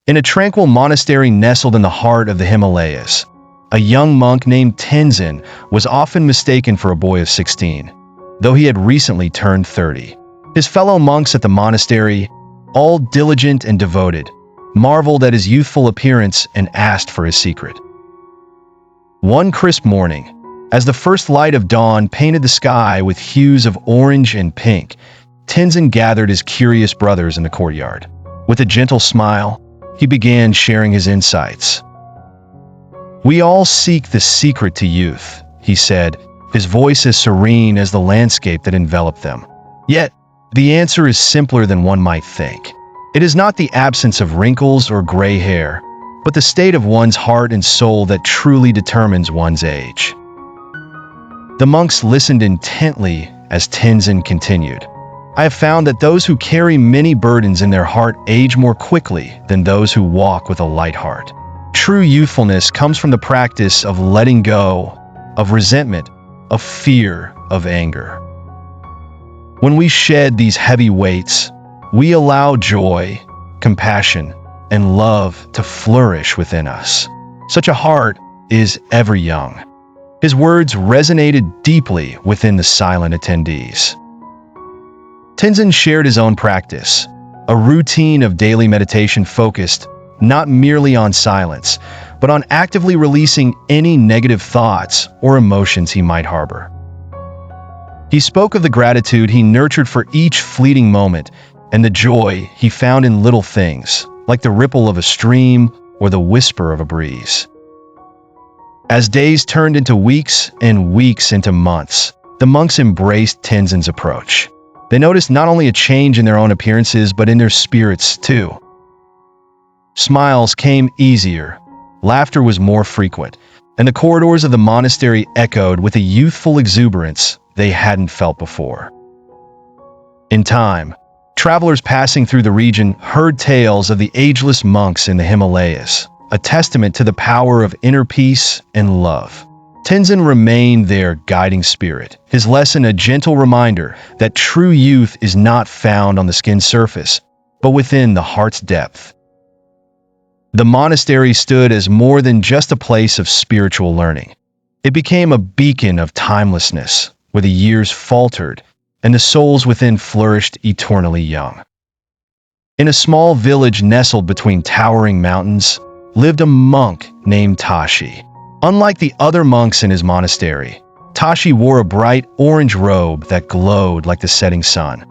In a tranquil monastery nestled in the heart of the Himalayas, a young monk named Tenzin was often mistaken for a boy of 16, though he had recently turned 30. His fellow monks at the monastery, all diligent and devoted, marveled at his youthful appearance and asked for his secret. One crisp morning, as the first light of dawn painted the sky with hues of orange and pink, Tenzin gathered his curious brothers in the courtyard. With a gentle smile, he began sharing his insights. "We all seek the secret to youth," he said, his voice as serene as the landscape that enveloped them. "Yet, the answer is simpler than one might think. It is not the absence of wrinkles or gray hair, but the state of one's heart and soul that truly determines one's age." The monks listened intently as Tenzin continued. "I have found that those who carry many burdens in their heart age more quickly than those who walk with a light heart. True youthfulness comes from the practice of letting go, of resentment, of fear, of anger. When we shed these heavy weights, we allow joy, compassion, and love to flourish within us. Such a heart is ever young." His words resonated deeply within the silent attendees. Tenzin shared his own practice, a routine of daily meditation focused not merely on silence, but on actively releasing any negative thoughts or emotions he might harbor. He spoke of the gratitude he nurtured for each fleeting moment and the joy he found in little things, like the ripple of a stream or the whisper of a breeze. As days turned into weeks and weeks into months, the monks embraced Tenzin's approach. They noticed not only a change in their own appearances, but in their spirits too. Smiles came easier, laughter was more frequent, and the corridors of the monastery echoed with a youthful exuberance they hadn't felt before. In time, travelers passing through the region heard tales of the ageless monks in the Himalayas, a testament to the power of inner peace and love. Tenzin remained their guiding spirit, his lesson a gentle reminder that true youth is not found on the skin's surface, but within the heart's depth. The monastery stood as more than just a place of spiritual learning. It became a beacon of timelessness, where the years faltered and the souls within flourished eternally young. In a small village nestled between towering mountains, lived a monk named Tashi. Unlike the other monks in his monastery, Tashi wore a bright orange robe that glowed like the setting sun.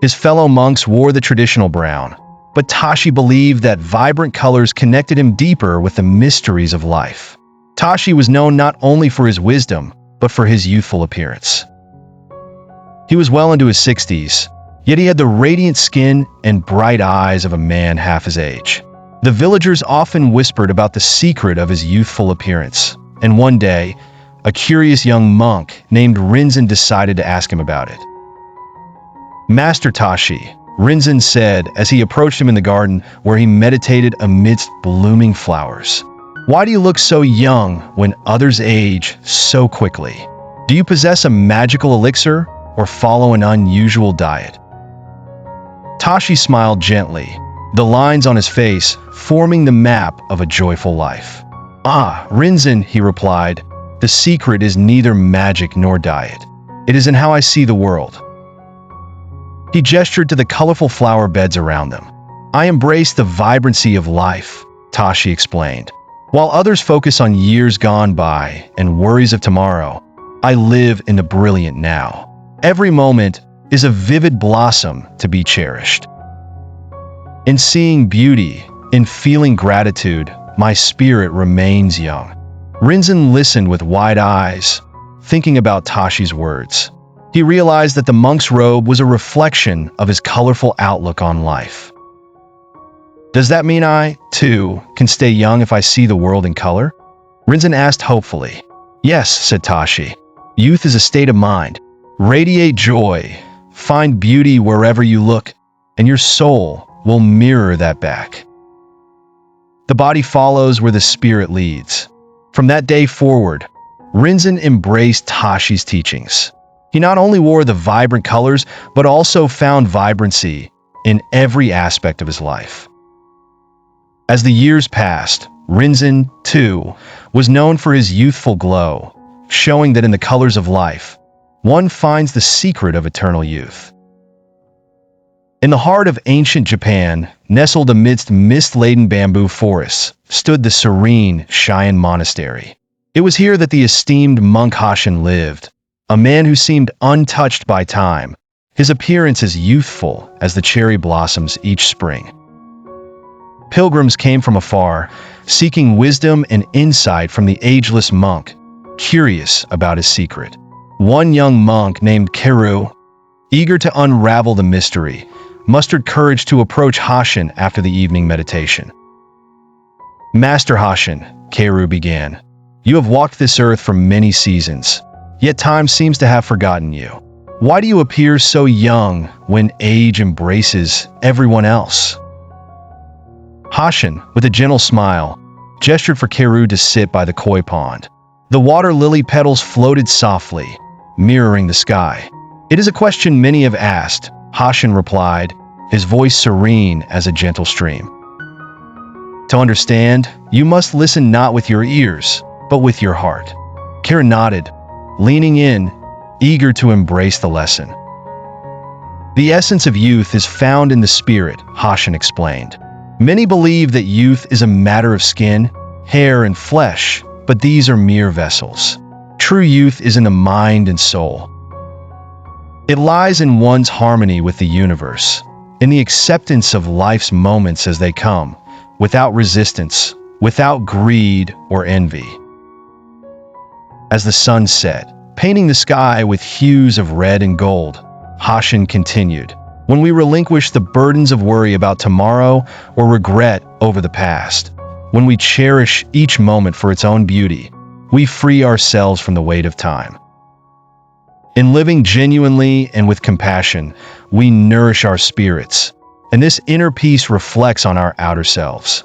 His fellow monks wore the traditional brown, but Tashi believed that vibrant colors connected him deeper with the mysteries of life. Tashi was known not only for his wisdom, but for his youthful appearance. He was well into his 60s, yet he had the radiant skin and bright eyes of a man half his age. The villagers often whispered about the secret of his youthful appearance, and one day, a curious young monk named Rinzin decided to ask him about it. "Master Tashi," Rinzin said as he approached him in the garden where he meditated amidst blooming flowers, "why do you look so young when others age so quickly? Do you possess a magical elixir or follow an unusual diet?" Tashi smiled gently, the lines on his face forming the map of a joyful life. "Ah, Rinzin," he replied, "the secret is neither magic nor diet. It is in how I see the world." He gestured to the colorful flower beds around them. "I embrace the vibrancy of life," Tashi explained. "While others focus on years gone by and worries of tomorrow, I live in the brilliant now. Every moment is a vivid blossom to be cherished. In seeing beauty, in feeling gratitude, my spirit remains young." Rinzin listened with wide eyes, thinking about Tashi's words. He realized that the monk's robe was a reflection of his colorful outlook on life. "Does that mean I, too, can stay young if I see the world in color?" Rinzin asked hopefully. "Yes," said Tashi. "Youth is a state of mind. Radiate joy, find beauty wherever you look, and your soul will mirror that back. The body follows where the spirit leads." From that day forward, Rinzin embraced Tashi's teachings. He not only wore the vibrant colors, but also found vibrancy in every aspect of his life. As the years passed, Rinzin, too, was known for his youthful glow, showing that in the colors of life, one finds the secret of eternal youth. In the heart of ancient Japan, nestled amidst mist-laden bamboo forests, stood the serene Shion Monastery. It was here that the esteemed monk Hashin lived, a man who seemed untouched by time, his appearance as youthful as the cherry blossoms each spring. Pilgrims came from afar, seeking wisdom and insight from the ageless monk, curious about his secret. One young monk named Keru, eager to unravel the mystery, mustered courage to approach Hashin after the evening meditation. "Master Hashin," Keru began, "you have walked this earth for many seasons, yet time seems to have forgotten you. Why do you appear so young when age embraces everyone else?" Hashin, with a gentle smile, gestured for Keru to sit by the koi pond. The water lily petals floated softly, mirroring the sky. "It is a question many have asked," Hashin replied, his voice serene as a gentle stream. "To understand, you must listen not with your ears, but with your heart." Keru nodded, leaning in, eager to embrace the lesson. "The essence of youth is found in the spirit," Hashin explained. "Many believe that youth is a matter of skin, hair, and flesh, but these are mere vessels. True youth is in the mind and soul. It lies in one's harmony with the universe, in the acceptance of life's moments as they come, without resistance, without greed or envy." As the sun set, painting the sky with hues of red and gold, Hashin continued, "When we relinquish the burdens of worry about tomorrow or regret over the past, when we cherish each moment for its own beauty, we free ourselves from the weight of time. In living genuinely and with compassion, we nourish our spirits, and this inner peace reflects on our outer selves."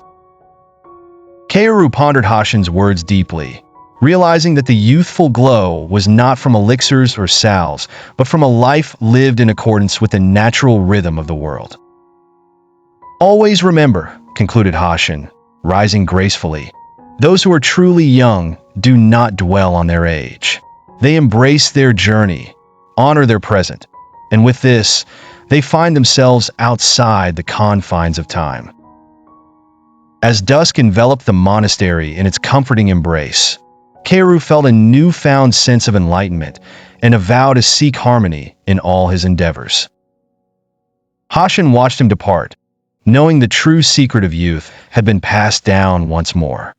Keru pondered Hashin's words deeply, realizing that the youthful glow was not from elixirs or salves, but from a life lived in accordance with the natural rhythm of the world. "Always remember," concluded Hashin, rising gracefully, "those who are truly young do not dwell on their age. They embrace their journey, honor their present, and with this, they find themselves outside the confines of time." As dusk enveloped the monastery in its comforting embrace, Keru felt a newfound sense of enlightenment and a vow to seek harmony in all his endeavors. Hashin watched him depart, knowing the true secret of youth had been passed down once more.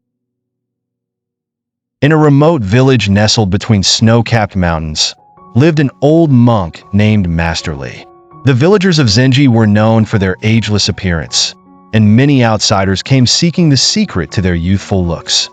In a remote village nestled between snow-capped mountains, lived an old monk named Masterly. The villagers of Zenji were known for their ageless appearance, and many outsiders came seeking the secret to their youthful looks.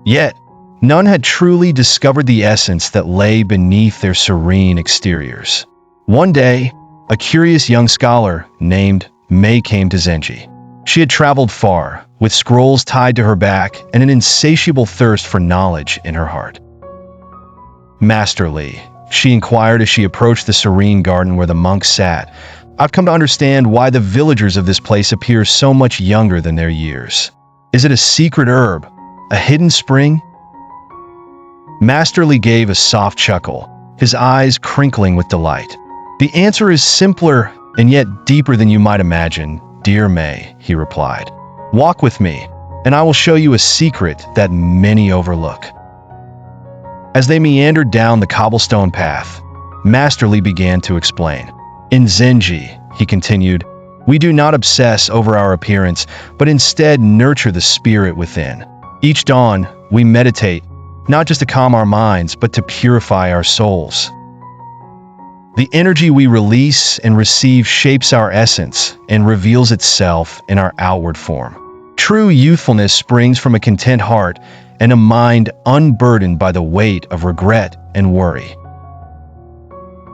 Yet, none had truly discovered the essence that lay beneath their serene exteriors. One day, a curious young scholar named Mei came to Zenji. She had traveled far, with scrolls tied to her back and an insatiable thirst for knowledge in her heart. "Masterly," she inquired as she approached the serene garden where the monk sat, "I've come to understand why the villagers of this place appear so much younger than their years. Is it a secret herb? A hidden spring?" Masterly gave a soft chuckle, his eyes crinkling with delight. "The answer is simpler and yet deeper than you might imagine, dear May," he replied. "Walk with me, and I will show you a secret that many overlook." As they meandered down the cobblestone path, Masterly began to explain. "In Zenji," he continued, "we do not obsess over our appearance, but instead nurture the spirit within. Each dawn, we meditate, not just to calm our minds, but to purify our souls. The energy we release and receive shapes our essence and reveals itself in our outward form. True youthfulness springs from a content heart and a mind unburdened by the weight of regret and worry."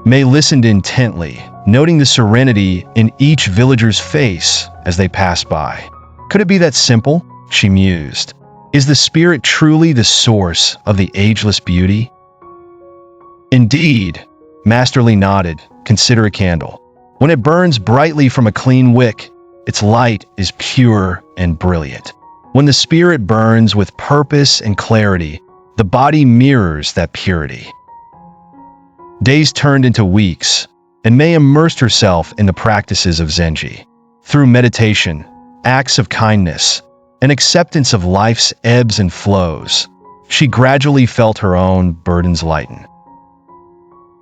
May listened intently, noting the serenity in each villager's face as they passed by. "Could it be that simple?" she mused. "Is the spirit truly the source of the ageless beauty?" "Indeed," Masterly nodded. "Consider a candle. When it burns brightly from a clean wick, its light is pure and brilliant. When the spirit burns with purpose and clarity, the body mirrors that purity. Days turned into weeks, and May immersed herself in the practices of Zenji. Through meditation, acts of kindness, and acceptance of life's ebbs and flows, she gradually felt her own burdens lighten.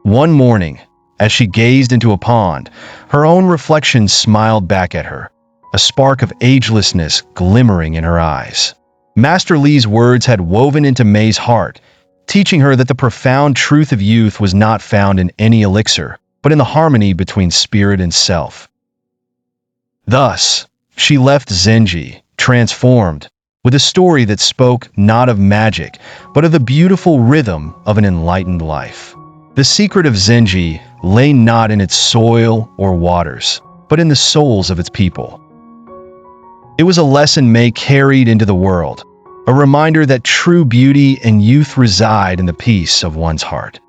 One morning, as she gazed into a pond, her own reflection smiled back at her, a spark of agelessness glimmering in her eyes. Master Li's words had woven into May's heart, teaching her that the profound truth of youth was not found in any elixir, but in the harmony between spirit and self. Thus, she left Zenji, transformed, with a story that spoke not of magic, but of the beautiful rhythm of an enlightened life. The secret of Zenji lay not in its soil or waters, but in the souls of its people. It was a lesson May carried into the world, a reminder that true beauty and youth reside in the peace of one's heart.